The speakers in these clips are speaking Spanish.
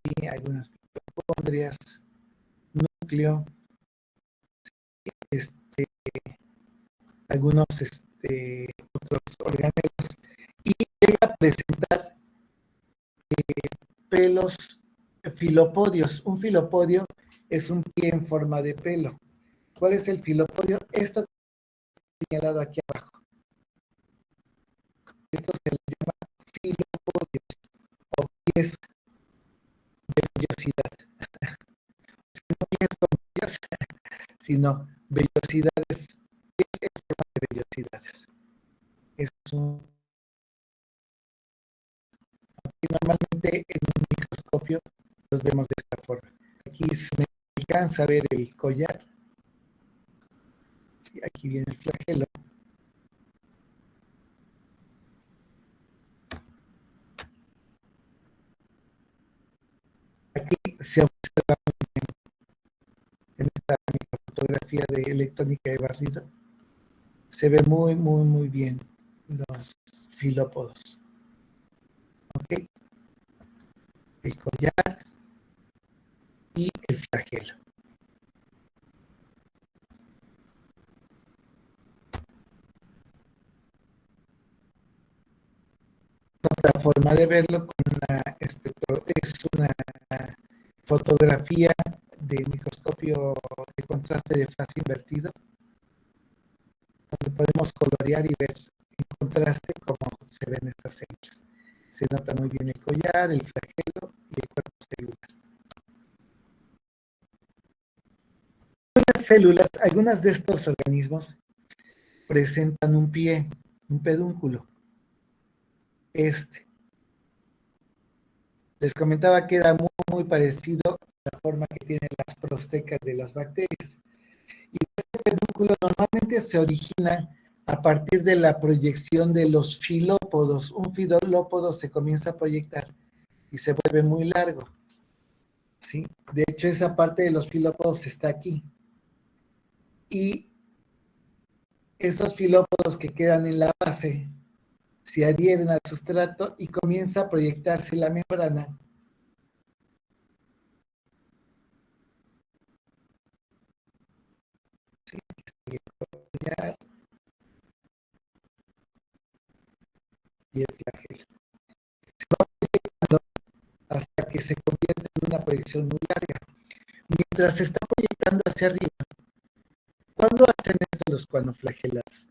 ¿sí? Algunas mitocondrias, núcleo, algunos otros organelos, y llega a presentar pelos filopodios. Un filopodio es un pie en forma de pelo. ¿Cuál es el filopodio? Esto señalado aquí abajo. Esto se les llama filopodios o pies de vellosidad. No pies con vellos, sino vellosidades, pies en forma de vellosidades. Es normalmente en un microscopio los vemos de esta forma. Aquí se me alcanza a ver el collar. Sí, aquí viene el flagelo. Aquí se observa en esta microfotografía de electrónica de barrido. Se ve muy bien los filópodos. ¿Ok? El collar y el flagelo. Otra forma de verlo con una es una fotografía de microscopio de contraste de fase invertido, donde podemos colorear y ver en contraste cómo se ven estas células. Se nota muy bien el collar, el flagelo y el cuerpo celular. Las células, algunas de estos organismos presentan un pie, un pedúnculo. Les comentaba que era muy parecido a la forma que tienen las prostecas de las bacterias. Y este pedúnculo normalmente se origina a partir de la proyección de los filópodos. Un filópodo se comienza a proyectar y se vuelve muy largo, ¿sí? De hecho, esa parte de los filópodos está aquí. Y esos filópodos que quedan en la base se adhieren al sustrato y comienza a proyectarse la membrana. ¿Sí? Y el flagelo. Se va proyectando hasta que se convierte en una proyección muy larga. Mientras se está proyectando hacia arriba, ¿cuándo hacen esto los cuanoflagelados?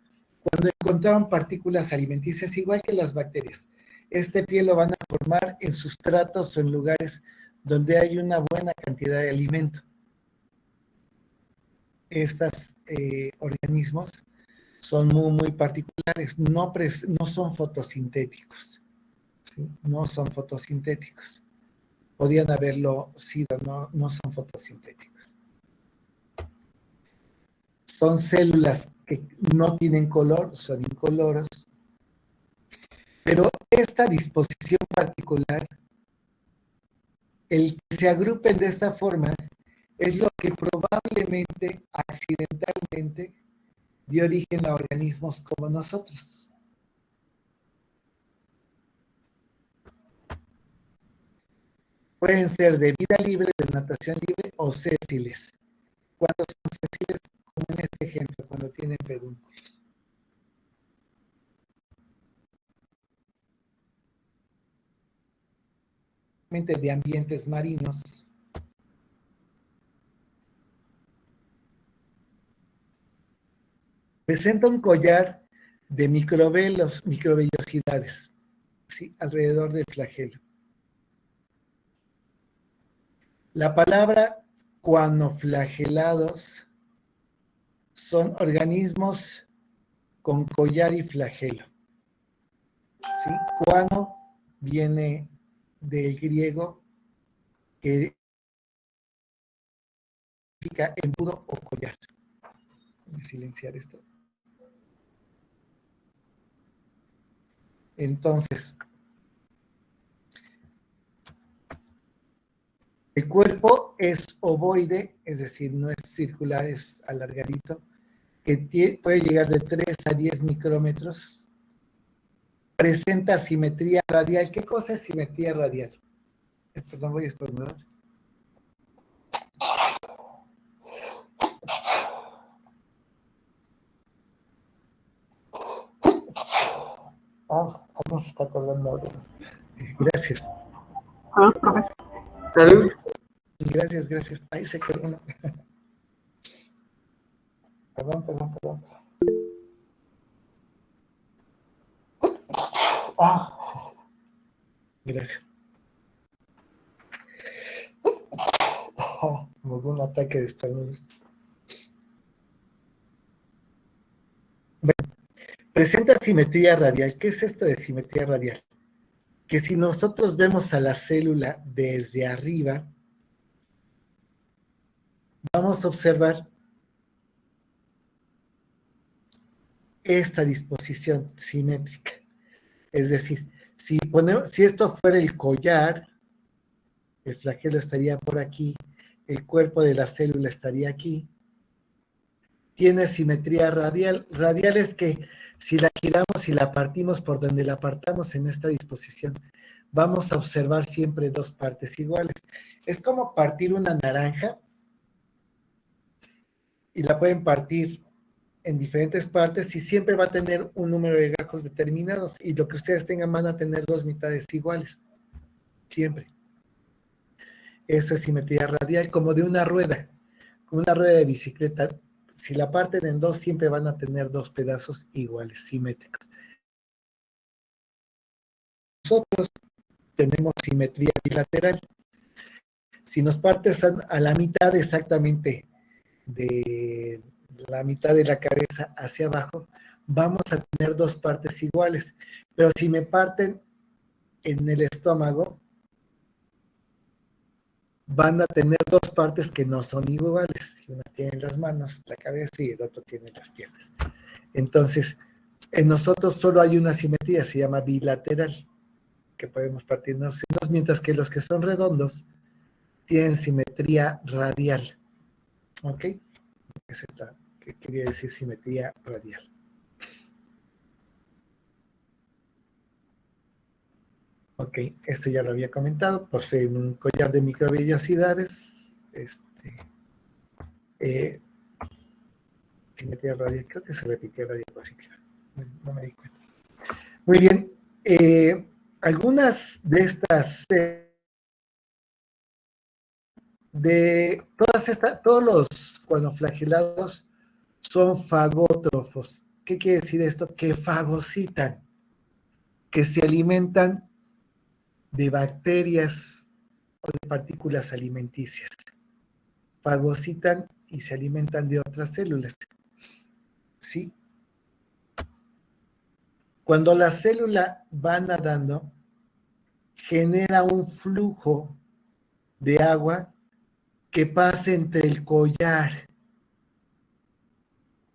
Cuando encontraron partículas alimenticias, igual que las bacterias. Este pie lo van a formar en sustratos o en lugares donde hay una buena cantidad de alimento. Estos organismos son muy particulares, no son fotosintéticos, ¿sí? No son fotosintéticos. Podían haberlo sido, no son fotosintéticos. Son células que no tienen color, son incoloros, pero esta disposición particular, el que se agrupen de esta forma, es lo que probablemente, accidentalmente, dio origen a organismos como nosotros. Pueden ser de vida libre, de natación libre o sésiles. Cuando son sésiles, como en este ejemplo, cuando tienen pedúnculos. De ambientes marinos. Presenta un collar de microvellosidades, ¿sí? Alrededor del flagelo. La palabra cuanoflagelados son organismos con collar y flagelo. ¿Sí? Cuano viene del griego que significa embudo o collar. Voy a silenciar esto. Entonces, el cuerpo es ovoide, es decir, no es circular, es alargadito, que puede llegar de 3 a 10 micrómetros. Presenta simetría radial. ¿Qué cosa es simetría radial? Perdón, voy a estornudar. Alguien se está acordando ahora. Gracias. Salud, profesor. Salud. Gracias. Ahí se quedó uno. Perdón. Gracias. Me dio un ataque de estornudos. Bueno, presenta simetría radial. ¿Qué es esto de simetría radial? Que si nosotros vemos a la célula desde arriba, vamos a observar esta disposición simétrica. Es decir, si esto fuera el collar, el flagelo estaría por aquí, el cuerpo de la célula estaría aquí. Tiene simetría radial. Radial es que si la giramos y la partimos por donde la partamos en esta disposición, vamos a observar siempre dos partes iguales. Es como partir una naranja y la pueden partir en diferentes partes y siempre va a tener un número de gajos determinados y lo que ustedes tengan van a tener dos mitades iguales. Siempre. Eso es simetría radial, como de una rueda. Como una rueda de bicicleta. Si la parten en dos, siempre van a tener dos pedazos iguales, simétricos. Nosotros tenemos simetría bilateral. Si nos partes a la mitad exactamente de la mitad de la cabeza hacia abajo, vamos a tener dos partes iguales. Pero si me parten en el estómago, van a tener dos partes que no son iguales. Una tiene las manos, la cabeza y el otro tiene las piernas. Entonces, en nosotros solo hay una simetría, se llama bilateral, que podemos partirnos en dos, mientras que los que son redondos tienen simetría radial. ¿Ok? Eso está, que quería decir simetría radial. Ok, esto ya lo había comentado. Poseen un collar de microvellosidades. Simetría radial, creo que se repitió la diapositiva. No me di cuenta. Muy bien. Algunas de estas todos los cuanoflagelados son fagótrofos. ¿Qué quiere decir esto? Que fagocitan, que se alimentan de bacterias o de partículas alimenticias. Fagocitan y se alimentan de otras células. ¿Sí? Cuando la célula va nadando, genera un flujo de agua que pasa entre el collar.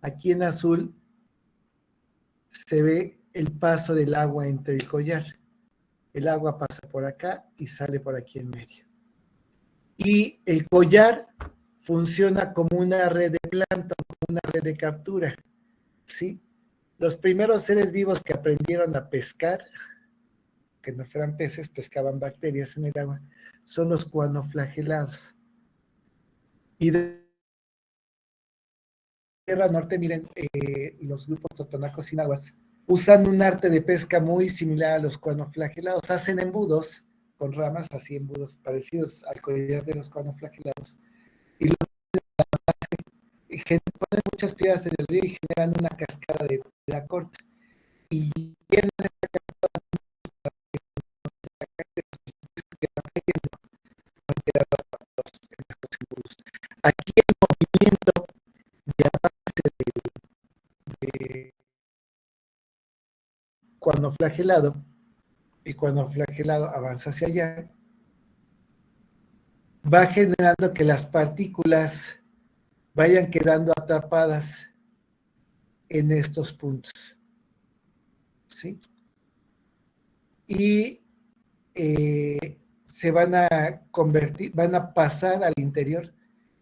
Aquí en azul se ve el paso del agua entre el collar. El agua pasa por acá y sale por aquí en medio. Y el collar funciona como una red de plancton, como una red de captura. ¿Sí? Los primeros seres vivos que aprendieron a pescar, que no fueran peces, pescaban bacterias en el agua, son los cuanoflagelados. Y de Tierra Norte, miren, los grupos totonacos y nahuas usan un arte de pesca muy similar a los cuanoflagelados. Hacen embudos con ramas, así embudos parecidos al collar de los cuanoflagelados. Y ponen muchas piedras en el río y generan una cascada de piedra corta. Y llenan esa cascada que van cayendo, van quedando en estos embudos. Aquí el movimiento de avance de cuanoflagelado, y cuando el flagelado avanza hacia allá, va generando que las partículas vayan quedando atrapadas en estos puntos. ¿Sí? Y se van a convertir, van a pasar al interior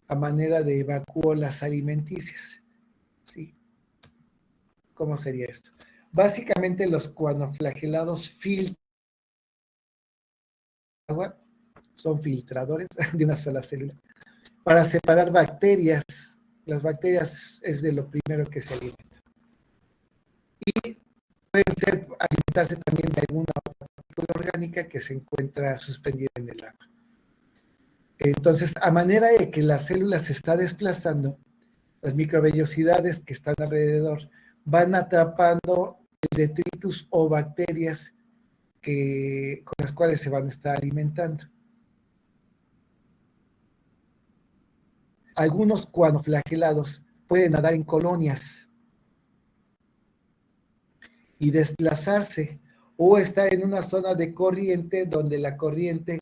a manera de vacuolas alimenticias. ¿Sí? ¿Cómo sería esto? Básicamente los cuanoflagelados filtran agua, son filtradores de una sola célula, para separar bacterias. Las bacterias es de lo primero que se alimentan. Y pueden alimentarse también de alguna otra partícula orgánica que se encuentra suspendida en el agua. Entonces, a manera de que la célula se está desplazando, las microvellosidades que están alrededor van atrapando detritus o bacterias con las cuales se van a estar alimentando. Algunos cuanoflagelados pueden nadar en colonias y desplazarse, o estar en una zona de corriente donde la corriente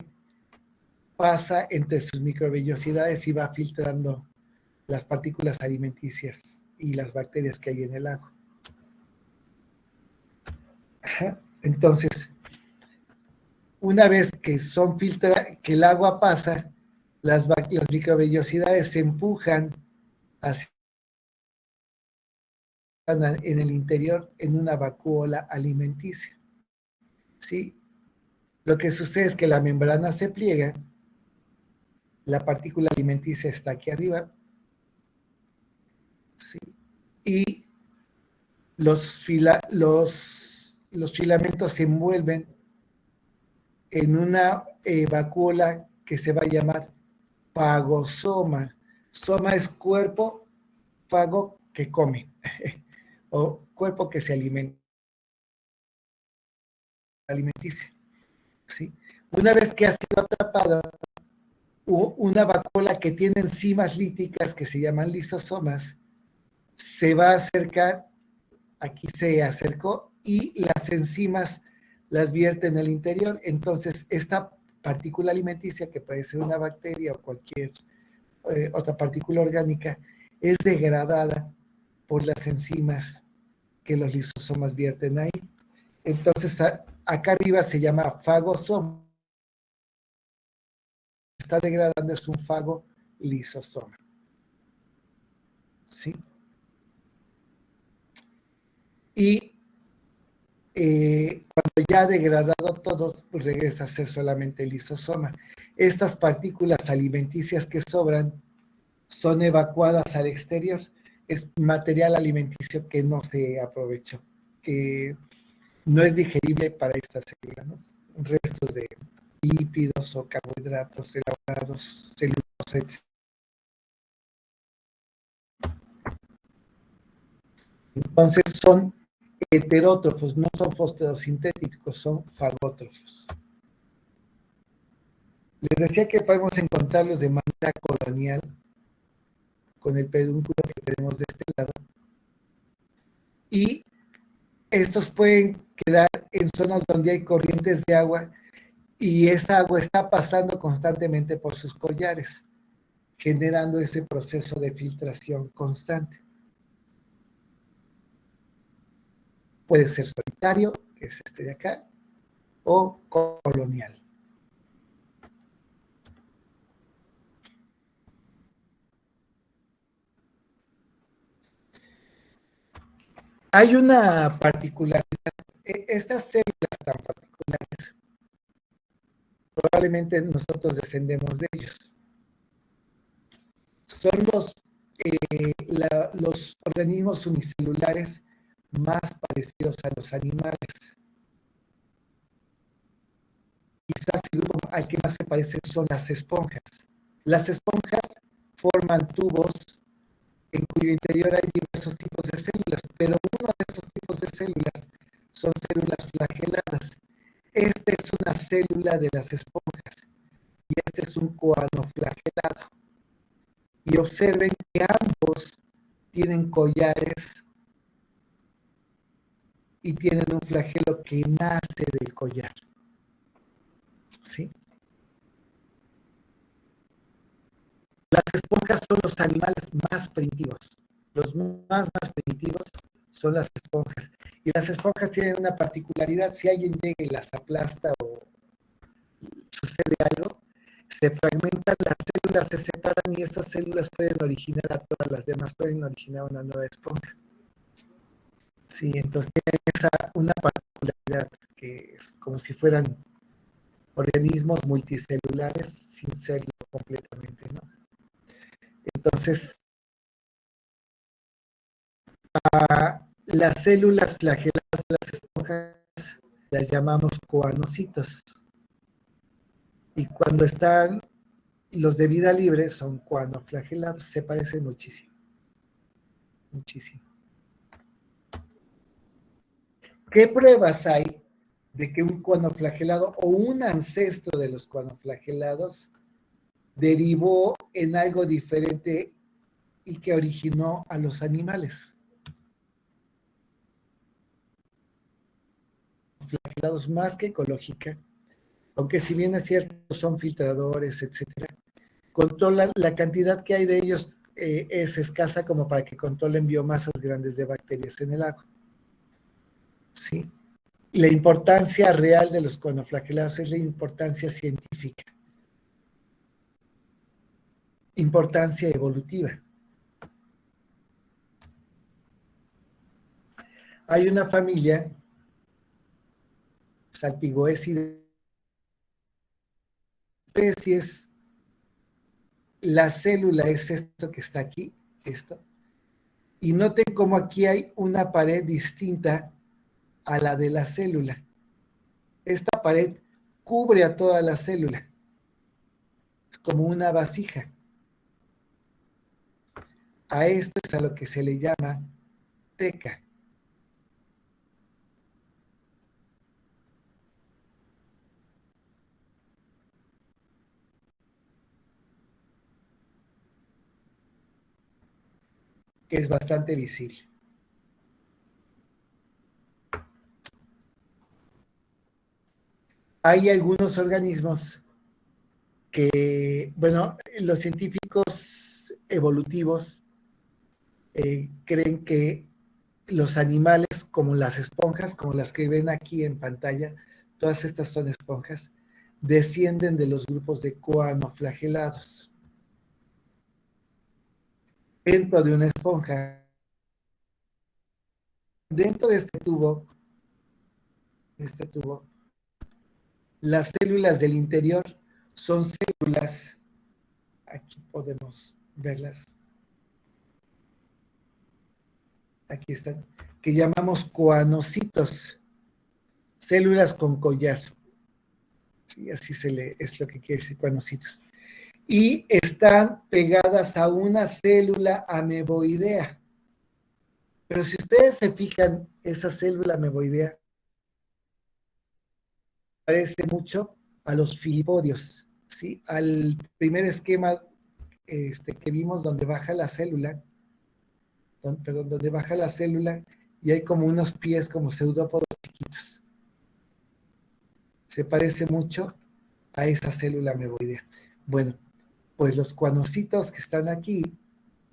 pasa entre sus microvellosidades y va filtrando las partículas alimenticias y las bacterias que hay en el agua. Entonces, una vez que que el agua pasa, las microvellosidades se empujan hacia en el interior en una vacuola alimenticia. ¿Sí? Lo que sucede es que la membrana se pliega, la partícula alimenticia está aquí arriba, ¿sí? Y los filamentos se envuelven en una vacuola que se va a llamar fagosoma. Soma es cuerpo, fago que come, o cuerpo que se alimenticia. ¿Sí? Una vez que ha sido atrapado, una vacuola que tiene enzimas líticas que se llaman lisosomas, se va a acercar, aquí se acercó, y las enzimas las vierte en el interior. Entonces, esta partícula alimenticia, que puede ser una bacteria o cualquier otra partícula orgánica, es degradada por las enzimas que los lisosomas vierten ahí. Entonces, acá arriba se llama fagosoma. Está degradando, es un fago lisosoma. ¿Sí? Y cuando ya ha degradado todo, pues regresa a ser solamente el lisosoma. Estas partículas alimenticias que sobran son evacuadas al exterior. Es material alimenticio que no se aprovechó, que no es digerible para esta célula, ¿no? Restos de lípidos o carbohidratos elaborados, celulosa, etc. Entonces son heterótrofos, no son fotosintéticos, son fagótrofos. Les decía que podemos encontrarlos de manera colonial con el pedúnculo que tenemos de este lado, y estos pueden quedar en zonas donde hay corrientes de agua y esa agua está pasando constantemente por sus collares, generando ese proceso de filtración constante. Puede ser solitario, que es este de acá, o colonial. Hay una particularidad. Estas células tan particulares, probablemente nosotros descendemos de ellos. Son los organismos unicelulares más parecidos a los animales. Quizás el grupo al que más se parece son las esponjas. Las esponjas forman tubos en cuyo interior hay diversos tipos de células, pero uno de esos tipos de células son células flageladas. Esta es una célula de las esponjas y este es un coanoflagelado. Y observen que ambos tienen collares y tienen un flagelo que nace del collar. ¿Sí? Las esponjas son los animales más primitivos. Los más primitivos son las esponjas. Y las esponjas tienen una particularidad: si alguien llega y las aplasta o sucede algo, se fragmentan, las células se separan y esas células pueden originar a todas las demás, pueden originar una nueva esponja. Sí, entonces tienen una particularidad que es como si fueran organismos multicelulares sin serlo completamente, ¿no? Entonces, las células flageladas de las esponjas las llamamos coanocitos. Y cuando están los de vida libre son coanoflagelados. Se parecen muchísimo. Muchísimo. ¿Qué pruebas hay de que un coanoflagelado o un ancestro de los coanoflagelados derivó en algo diferente y que originó a los animales? Flagelados más que ecológica, aunque si bien es cierto son filtradores, etcétera, controlan la cantidad que hay de ellos, es escasa como para que controlen biomasas grandes de bacterias en el agua. ¿Sí? La importancia real de los coanoflagelados es la importancia científica, importancia evolutiva. Hay una familia, Salpigoesidae, especies. La célula es esto que está aquí, esto. Y noten cómo aquí hay una pared distinta a la de la célula. Esta pared cubre a toda la célula. Es como una vasija. A esto es a lo que se le llama teca. Que es bastante visible. Hay algunos organismos que, bueno, los científicos evolutivos creen que los animales, como las esponjas, como las que ven aquí en pantalla, todas estas son esponjas, descienden de los grupos de coanoflagelados. Dentro de una esponja, dentro de este tubo, las células del interior son células, aquí podemos verlas, aquí están, que llamamos coanocitos, células con collar. Sí, así es lo que quiere decir coanocitos. Y están pegadas a una célula ameboidea. Pero si ustedes se fijan, esa célula ameboidea parece mucho a los filipodios, ¿sí? Al primer esquema que vimos donde baja la célula, donde baja la célula y hay como unos pies como pseudópodos chiquitos. Se parece mucho a esa célula ameboidea. Bueno, pues los coanocitos que están aquí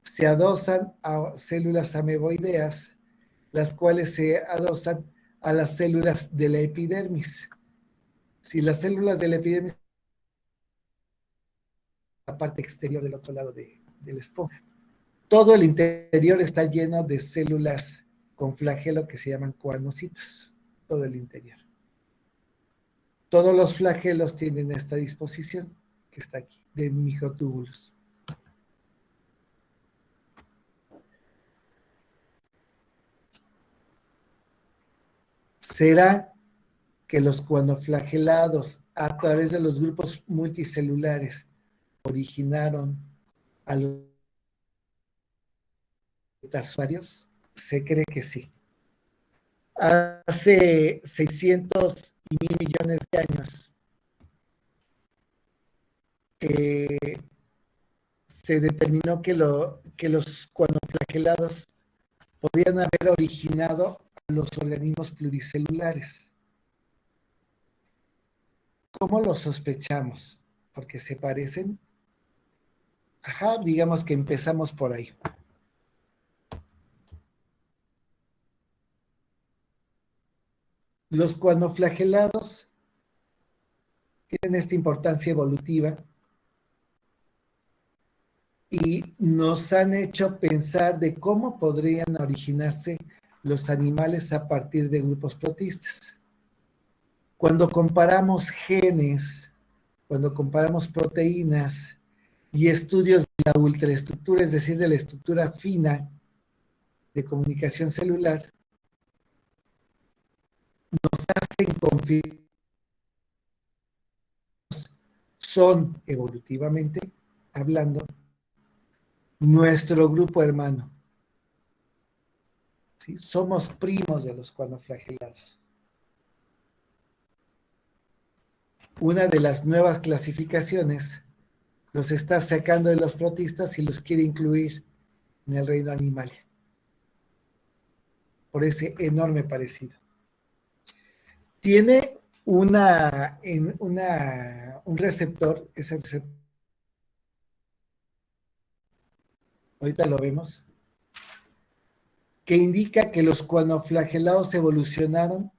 se adosan a células ameboideas, las cuales se adosan a las células de la epidermis. Si las células de la epidermis, la parte exterior del otro lado de la esponja. Todo el interior está lleno de células con flagelo que se llaman coanocitos. Todo el interior. Todos los flagelos tienen esta disposición que está aquí, de microtúbulos. ¿Será que los coanoflagelados a través de los grupos multicelulares originaron a los metasuarios? Se cree que sí. Hace 600 y 1,000 millones de años se determinó que los coanoflagelados podían haber originado a los organismos pluricelulares. ¿Cómo lo sospechamos? Porque se parecen. Ajá, digamos que empezamos por ahí. Los coanoflagelados tienen esta importancia evolutiva y nos han hecho pensar de cómo podrían originarse los animales a partir de grupos protistas. Cuando comparamos genes, cuando comparamos proteínas y estudios de la ultraestructura, es decir, de la estructura fina de comunicación celular, nos hacen confirmar son evolutivamente hablando nuestro grupo hermano. ¿Sí? Somos primos de los cuanoflagelados. Una de las nuevas clasificaciones los está sacando de los protistas y los quiere incluir en el reino animal, por ese enorme parecido. Tiene un receptor, ese receptor, ahorita lo vemos, que indica que los cuanoflagelados evolucionaron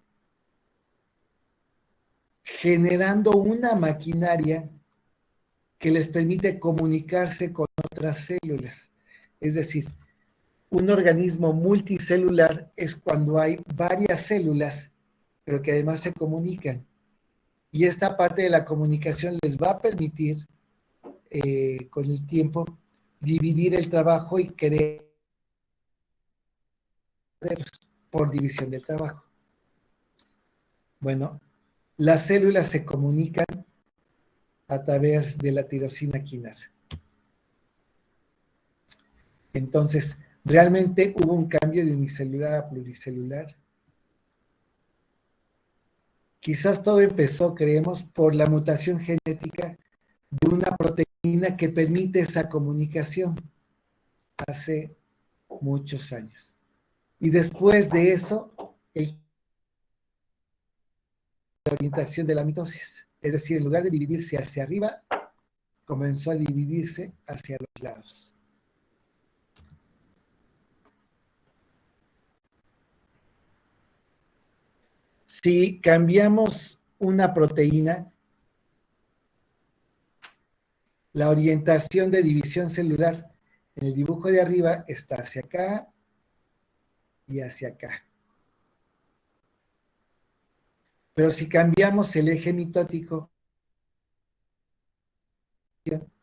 generando una maquinaria que les permite comunicarse con otras células. Es decir, un organismo multicelular es cuando hay varias células, pero que además se comunican. Y esta parte de la comunicación les va a permitir, con el tiempo, dividir el trabajo y crear por división del trabajo. Bueno, las células se comunican a través de la tirosina quinasa. Entonces, realmente hubo un cambio de unicelular a pluricelular. Quizás todo empezó, creemos, por la mutación genética de una proteína que permite esa comunicación hace muchos años. Y después de eso, la orientación de la mitosis. Es decir, en lugar de dividirse hacia arriba, comenzó a dividirse hacia los lados. Si cambiamos una proteína, la orientación de división celular en el dibujo de arriba está hacia acá y hacia acá. Pero si cambiamos el eje mitótico,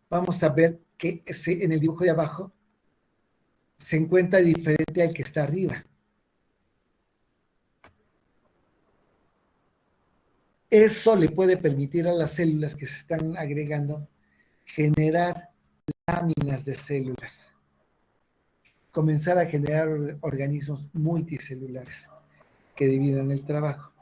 vamos a ver que en el dibujo de abajo se encuentra diferente al que está arriba. Eso le puede permitir a las células que se están agregando generar láminas de células, comenzar a generar organismos multicelulares que dividan el trabajo.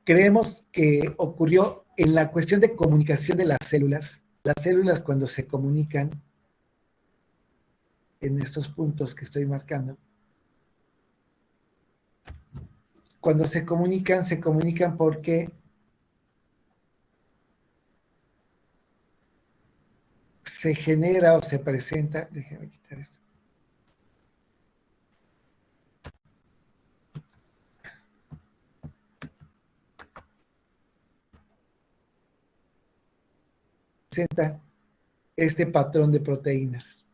Creemos que ocurrió en la cuestión de comunicación de las células. Las células cuando se comunican, en estos puntos que estoy marcando, cuando se comunican porque se genera o se presenta, déjenme quitar esto, presenta este patrón de proteínas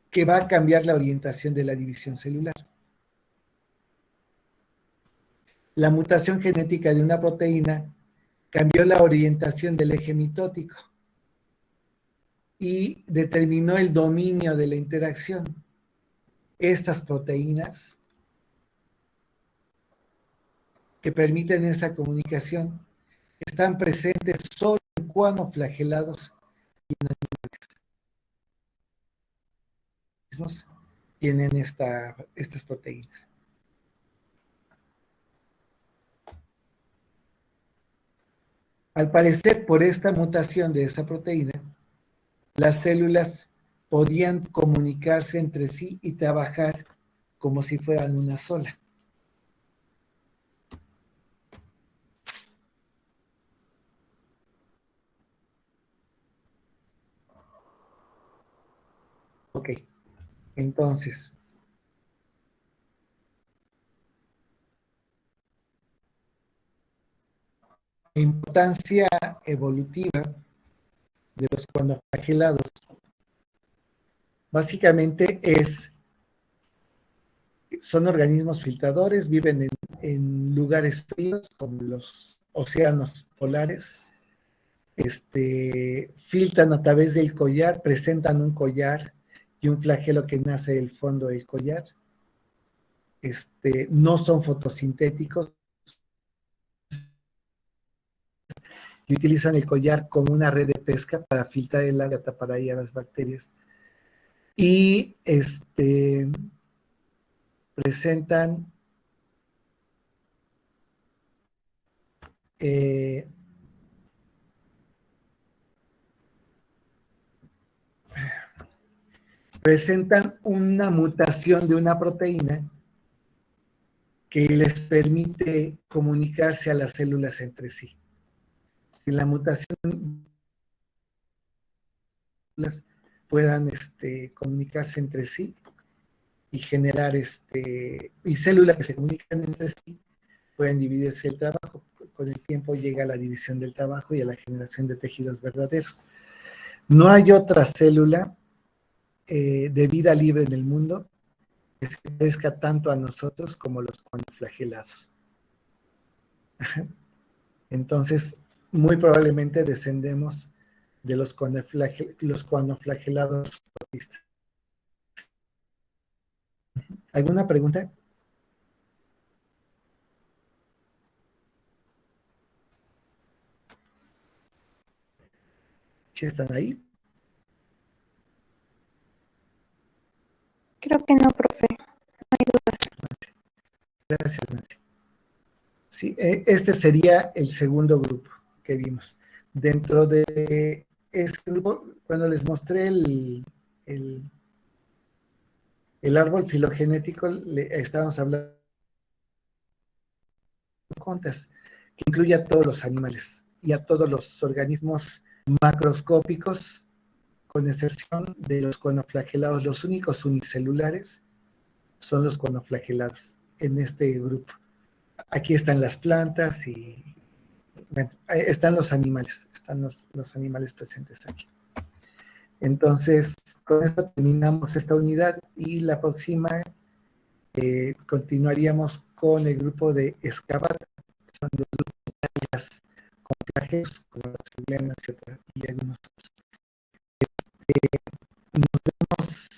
que va a cambiar la orientación de la división celular. La mutación genética de una proteína cambió la orientación del eje mitótico y determinó el dominio de la interacción. Estas proteínas que permiten esa comunicación están presentes solo en cuanoflagelados y en animales. Tienen estas proteínas. Al parecer, por esta mutación de esa proteína, las células podían comunicarse entre sí y trabajar como si fueran una sola. Ok, entonces, la importancia evolutiva de los cuanoflagelados Básicamente son organismos filtradores, viven en lugares fríos como los océanos polares, filtran a través del collar, presentan un collar y un flagelo que nace del fondo del collar. No son fotosintéticos y utilizan el collar como una red de pesca para filtrar el agua, para ahí a las bacterias. Y presentan presentan una mutación de una proteína que les permite comunicarse a las células entre sí. Si la mutación puedan comunicarse entre sí y generar y células que se comunican entre sí pueden dividirse el trabajo. Con el tiempo llega a la división del trabajo y a la generación de tejidos verdaderos. No hay otra célula de vida libre en el mundo que se parezca tanto a nosotros como los conoflagelados. Entonces, muy probablemente descendemos de los conoflagelados autistas. ¿Alguna pregunta? ¿Sí están ahí? Creo que no, profe. No hay dudas. Gracias, Nancy. Sí, este sería el segundo grupo que vimos. Dentro de este grupo, cuando les mostré el árbol filogenético, estábamos hablando de contas, que incluye a todos los animales y a todos los organismos macroscópicos, con excepción de los conoflagelados. Los únicos unicelulares son los conoflagelados en este grupo. Aquí están las plantas y bueno, están los animales presentes aquí. Entonces, con esto terminamos esta unidad y la próxima continuaríamos con el grupo de Escabata. Son los grupos de algas con flagelos, como las euglena, etcétera, y algunos otros. Nos vemos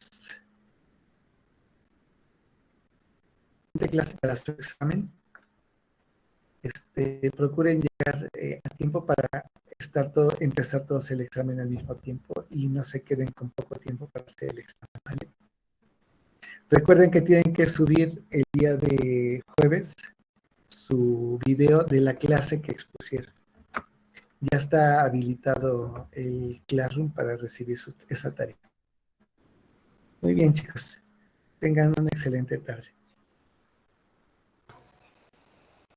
de clase para su examen. Procuren llegar a tiempo para empezar todos el examen al mismo tiempo y no se queden con poco tiempo para hacer el examen, ¿vale? Recuerden que tienen que subir el día de jueves su video de la clase que expusieron. Ya está habilitado el Classroom para recibir esa tarea. Muy bien, chicos. Tengan una excelente tarde.